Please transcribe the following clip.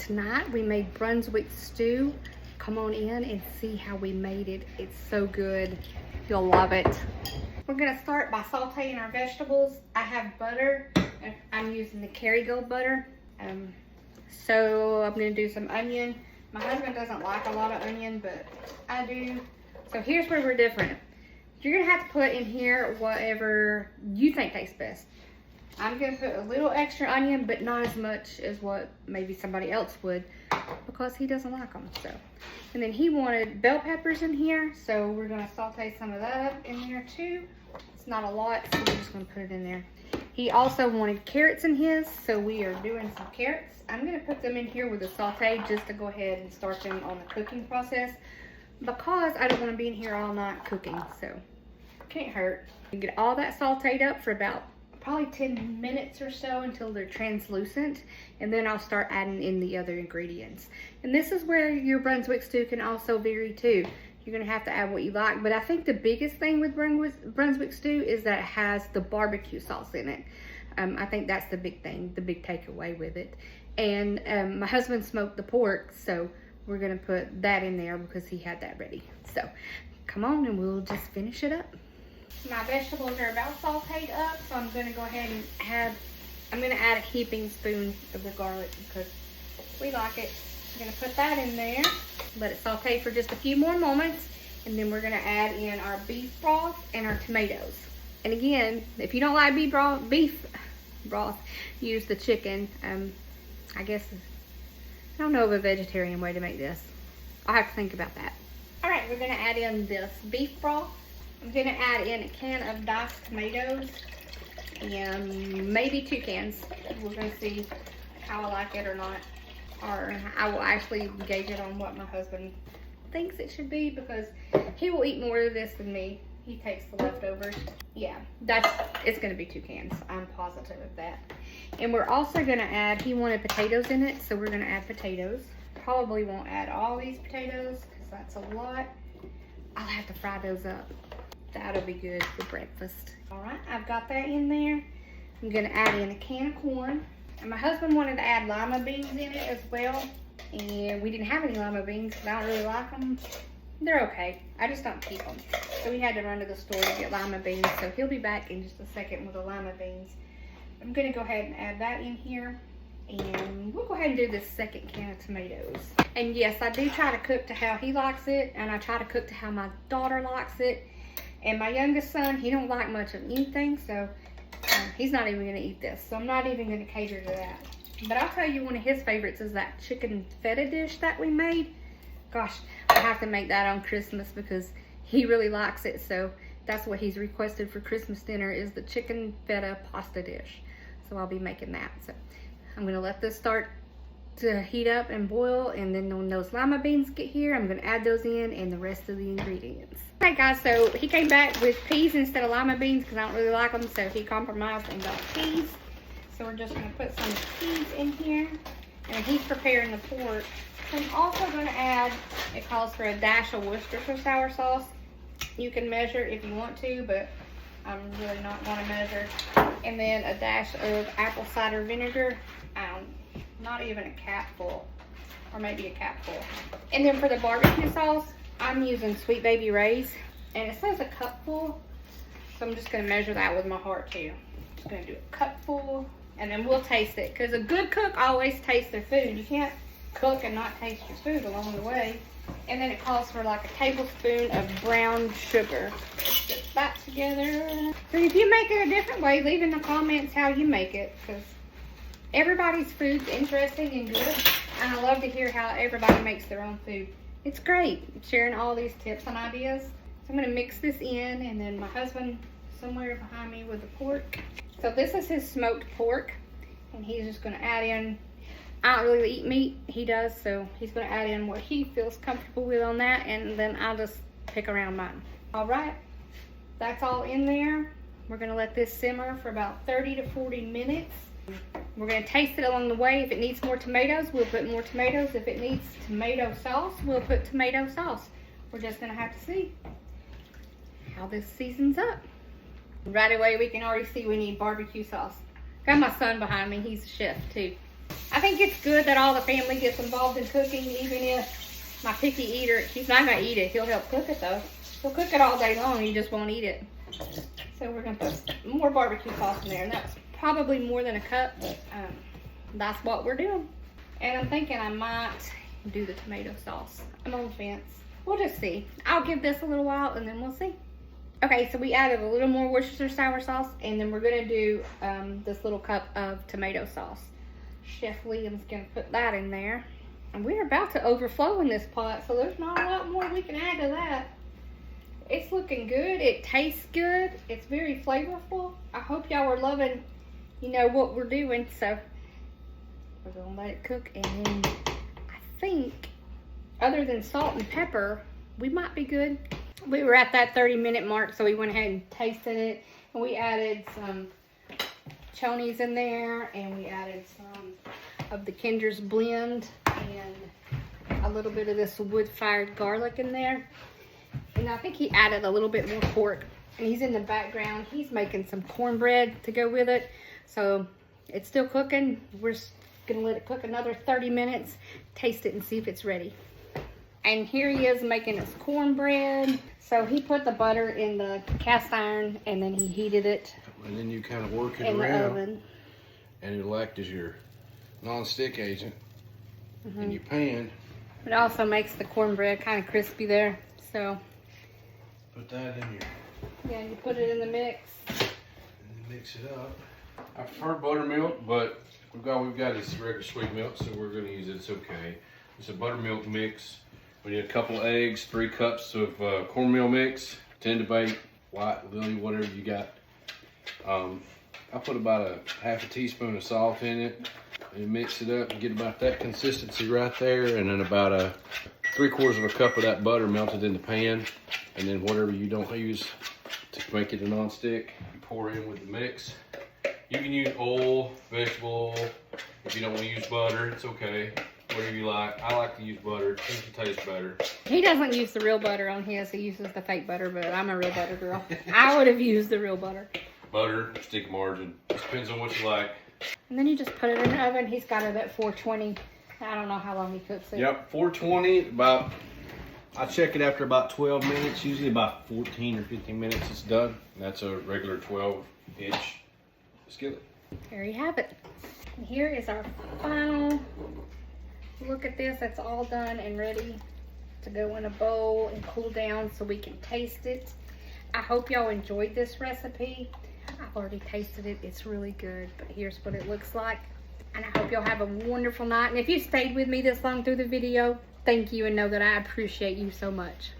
tonight we made Brunswick stew. Come on in and see how we made it. It's so good. You'll love it. We're gonna start by sauteing our vegetables. I have butter. I'm using the Kerrygold butter. So I'm gonna do some onion. My husband doesn't like a lot of onion, but I do. So here's where we're different. You're gonna have to put in here whatever you think tastes best. I'm gonna put a little extra onion, but not as much as what maybe somebody else would, because he doesn't like them. So, and then he wanted bell peppers in here, so we're gonna saute some of that up in there too. It's not a lot, so we're just gonna put it in there. He also wanted carrots in his, so we are doing some carrots. I'm gonna put them in here with the saute just to go ahead and start them on the cooking process, because I don't want to be in here all night cooking, so can't hurt. You get all that sauteed up for about probably 10 minutes or so until they're translucent, and then I'll start adding in the other ingredients. And this is where your Brunswick stew can also vary too. You're gonna have to add what you like, but I think the biggest thing with Brunswick stew is that it has the barbecue sauce in it. I think that's the big thing, the big takeaway with it. And my husband smoked the pork, so we're gonna put that in there because he had that ready. So come on and we'll just finish it up. My vegetables are about sauteed up, so I'm gonna go ahead and add a heaping spoon of the garlic because we like it. I'm gonna put that in there, let it saute for just a few more moments, and then we're gonna add in our beef broth and our tomatoes. And again, if you don't like beef broth, use the chicken. I guess, I don't know of a vegetarian way to make this. I'll have to think about that. All right, we're gonna add in this beef broth. I'm gonna add in a can of diced tomatoes and maybe 2 cans. We're gonna see how I like it or not. Or I will actually gauge it on what my husband thinks it should be, because he will eat more of this than me. He takes the leftovers. Yeah, it's gonna be 2 cans. I'm positive of that. And we're also gonna add, he wanted potatoes in it, so we're gonna add potatoes. Probably won't add all these potatoes because that's a lot. I'll have to fry those up. That'll be good for breakfast. All right, I've got that in there. I'm gonna add in a can of corn. And my husband wanted to add lima beans in it as well. And we didn't have any lima beans because I don't really like them. They're okay. I just don't keep them. So we had to run to the store to get lima beans. So he'll be back in just a second with the lima beans. I'm gonna go ahead and add that in here. And we'll go ahead and do this second can of tomatoes. And yes, I do try to cook to how he likes it. And I try to cook to how my daughter likes it. And my youngest son, he don't like much of anything. So he's not even gonna eat this. So I'm not even gonna cater to that. But I'll tell you, one of his favorites is that chicken feta dish that we made. Gosh, I have to make that on Christmas because he really likes it. So that's what he's requested for Christmas dinner, is the chicken feta pasta dish. So I'll be making that. So I'm gonna let this start to heat up and boil, and then when those lima beans get here, I'm gonna add those in and the rest of the ingredients. All right guys, so he came back with peas instead of lima beans because I don't really like them, so he compromised and got peas. So we're just gonna put some peas in here, and he's preparing the pork. I'm also gonna add, it calls for a dash of Worcestershire sour sauce. You can measure if you want to, but I'm really not gonna measure. And then a dash of apple cider vinegar. Not even a capful, or maybe a capful. And then for the barbecue sauce, I'm using Sweet Baby Ray's, and it says a cupful, so I'm just gonna measure that with my heart too. Just gonna do a cupful, and then we'll taste it, because a good cook always tastes their food. You can't cook and not taste your food along the way. And then it calls for like a tablespoon of brown sugar. Let's get that together. So if you make it a different way, leave in the comments how you make it, because everybody's food's interesting and good, and I love to hear how everybody makes their own food. It's great sharing all these tips and ideas. So I'm gonna mix this in, and then my husband somewhere behind me with the pork. So this is his smoked pork, and he's just gonna add in, I don't really eat meat, he does, so he's gonna add in what he feels comfortable with on that, and then I'll just pick around mine. All right, that's all in there. We're gonna let this simmer for about 30 to 40 minutes. We're gonna taste it along the way. If it needs more tomatoes, we'll put more tomatoes. If it needs tomato sauce, we'll put tomato sauce. We're just gonna have to see how this seasons up. Right away, we can already see we need barbecue sauce. Got my son behind me, he's a chef too. I think it's good that all the family gets involved in cooking, even if my picky eater, he's not gonna eat it. He'll help cook it though. He'll cook it all day long, he just won't eat it. So we're gonna put more barbecue sauce in there, and that's probably more than a cup, but that's what we're doing. And I'm thinking I might do the tomato sauce. I'm on the fence. We'll just see. I'll give this a little while and then we'll see. Okay, so we added a little more Worcestershire sour sauce, and then we're gonna do this little cup of tomato sauce. Chef Liam's gonna put that in there. And we're about to overflow in this pot, so there's not a lot more we can add to that. It's looking good. It tastes good. It's very flavorful. I hope y'all are loving, you know, what we're doing. So we're gonna let it cook, and then I think, other than salt and pepper, we might be good. We were at that 30-minute mark, so we went ahead and tasted it, and we added some chonies in there, and we added some of the Kinder's blend and a little bit of this wood-fired garlic in there. And I think he added a little bit more pork, and he's in the background. He's making some cornbread to go with it. So it's still cooking. We're just gonna let it cook another 30 minutes, taste it and see if it's ready. And here he is making his cornbread. So he put the butter in the cast iron, and then he heated it. And then you kind of work it in around, the oven. And it'll act as your non-stick agent in your pan. It also makes the cornbread kind of crispy there. So put that in your... Yeah, you put it in the mix. And then mix it up. I prefer buttermilk, but we've got this regular sweet milk, so we're gonna use it. It's okay. It's a buttermilk mix. We need a couple eggs, 3 cups of cornmeal mix, 10 to bake, white, lily, whatever you got. I put about a half a teaspoon of salt in it and mix it up and get about that consistency right there, and then about a 3/4 of a cup of that butter melted in the pan, and then whatever you don't use to make it a non-stick, you pour in with the mix. You can use oil, vegetable oil. If you don't want to use butter, it's okay. Whatever you like. I like to use butter. It seems to taste better. He doesn't use the real butter on his. He uses the fake butter, but I'm a real butter girl. I would have used the real butter. Butter, stick margin. It depends on what you like. And then you just put it in the oven. He's got it at 420. I don't know how long he cooks it. Yep, 420, about, I check it after about 12 minutes. Usually about 14 or 15 minutes it's done. And that's a regular 12-inch skillet. There you have it. And here is our final look at this. It's all done and ready to go in a bowl and cool down so we can taste it. I hope y'all enjoyed this recipe. I've already tasted it. It's really good, but here's what it looks like. And I hope y'all have a wonderful night. And if you stayed with me this long through the video, thank you, and know that I appreciate you so much.